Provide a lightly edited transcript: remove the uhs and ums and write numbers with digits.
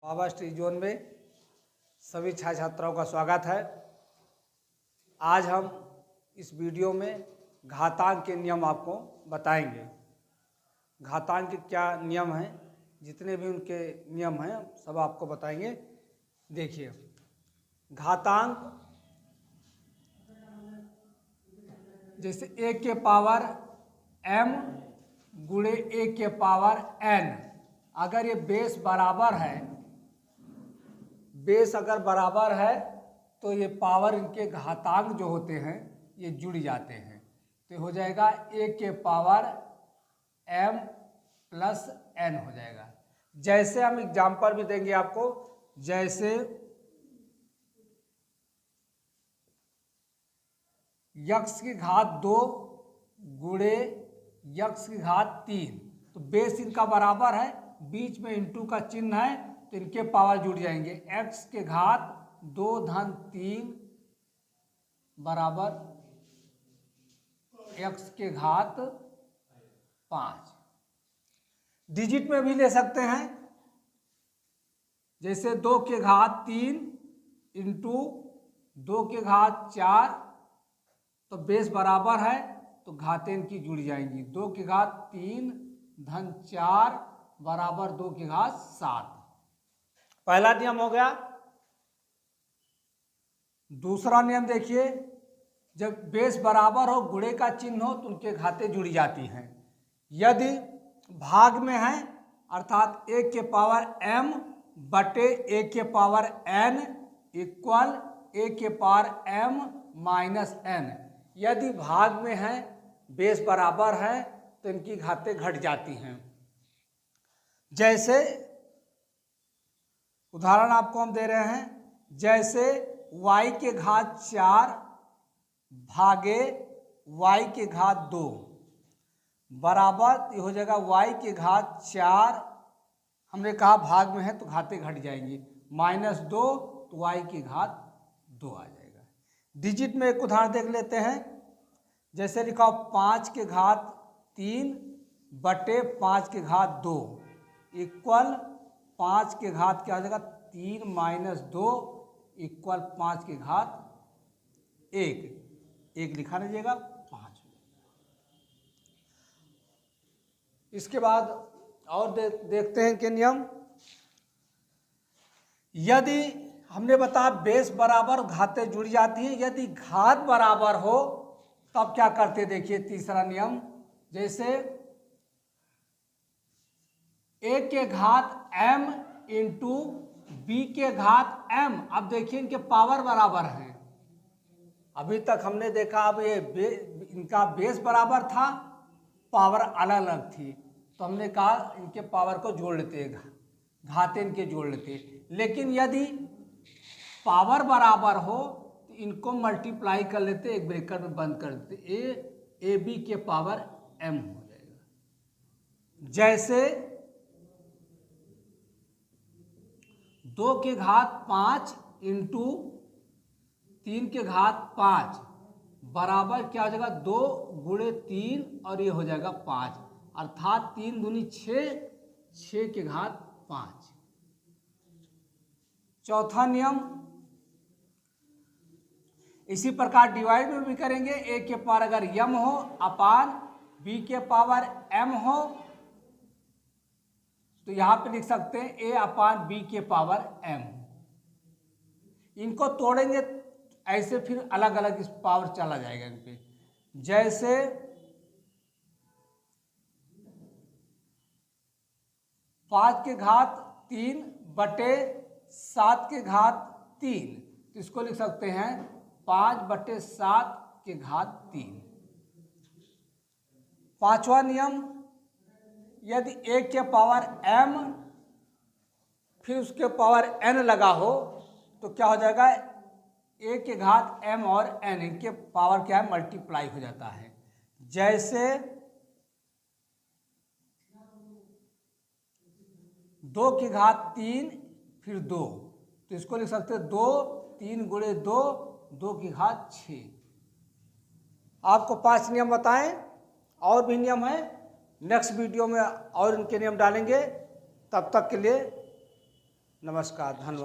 Power street zone में सभी छात्र छात्राओं का स्वागत है। आज हम इस वीडियो में घातांक के नियम आपको बताएंगे। घातांक के क्या नियम हैं, जितने भी उनके नियम हैं सब आपको बताएंगे। देखिए, घातांक जैसे a के पावर m गुणे a के पावर n, अगर ये बेस बराबर है, बेस अगर बराबर है तो ये पावर, इनके घातांक जो होते हैं ये जुड़ जाते हैं। तो ये हो जाएगा a के पावर m प्लस n हो जाएगा। जैसे हम एग्जाम्पल भी देंगे आपको, जैसे यक्स की घात 2 गुणे यक्स की घात 3, तो बेस इनका बराबर है, बीच में इंटू का चिन्ह है तो इनके पावर जुड़ जाएंगे। एक्स के घात 2 धन 3 बराबर एक्स के घात 5। डिजिट में भी ले सकते हैं, जैसे 2 के घात 3 इंटू 2 के घात 4, तो बेस बराबर है तो घातें इनकी जुड़ जाएंगी। 2 के घात 3 धन 4 बराबर 2 के घात 7। पहला नियम हो गया। दूसरा नियम देखिए, जब बेस बराबर हो, गुणे का चिन्ह हो, तो उनके घातें जुड़ी जाती हैं। यदि भाग में है अर्थात a के पावर m बटे a के पावर n इक्वल a के पावर m माइनस n, यदि भाग में है, बेस बराबर है, तो इनकी घातें घट जाती हैं। जैसे उदाहरण आपको हम दे रहे हैं, जैसे y के घात 4 भागे y के घात 2 बराबर, ये हो जाएगा y के घात 4, हमने कहा भाग में है तो घातें घट जाएंगी, माइनस 2 तो y की घात 2 आ जाएगा। डिजिट में एक उदाहरण देख लेते हैं, जैसे लिखा 5 के घात 3 बटे 5 के घात 2 इक्वल 5 के घात क्या हो जाएगा 3 माइनस 2 इक्वल 5 के घात 1 लिखा लीजिएगा 5। इसके बाद और देखते हैं कि नियम, यदि हमने बताया बेस बराबर घातें जुड़ जाती हैं, यदि घात बराबर हो तब क्या करते, देखिए तीसरा नियम, जैसे a के घात m इंटू b के घात m, अब देखिए इनके पावर बराबर हैं। अभी तक हमने देखा, अब ये इनका बेस बराबर था, पावर अलग अलग थी, तो हमने कहा इनके पावर को जोड़ लेते हैं, घातें इनके जोड़ लेते हैं। लेकिन यदि पावर बराबर हो तो इनको मल्टीप्लाई कर लेते, एक ब्रैकेट में बंद कर देते, a b के पावर m हो जाएगा। जैसे 2 के घात 5 इंटू 3 के घात 5 बराबर क्या हो जाएगा 2 गुणे 3 और ये हो जाएगा 5, अर्थात 3 दूनी 6 के घात 5। चौथा नियम, इसी प्रकार डिवाइड में भी करेंगे, a के पावर अगर m हो अपान b के पावर m हो, तो यहां पे लिख सकते हैं a अपान b के पावर m। इनको तोड़ेंगे ऐसे, फिर अलग अलग इस पावर चला जाएगा इन पे। जैसे पाँच के घात 3 बटे 7 के घात 3, तो इसको लिख सकते हैं 5 बटे 7 के घात 3। पांचवा नियम, यदि a के पावर m फिर उसके पावर n लगा हो तो क्या हो जाएगा, a के घात m और n, इनके पावर क्या है, मल्टीप्लाई हो जाता है। जैसे 2 के घात 3 फिर 2, तो इसको लिख सकते हैं 2 3 गुणे 2 2 की घात 6। आपको 5 नियम बताएं, और भी नियम है, नेक्स्ट वीडियो में और इनके नियम डालेंगे। तब तक के लिए नमस्कार, धन्यवाद।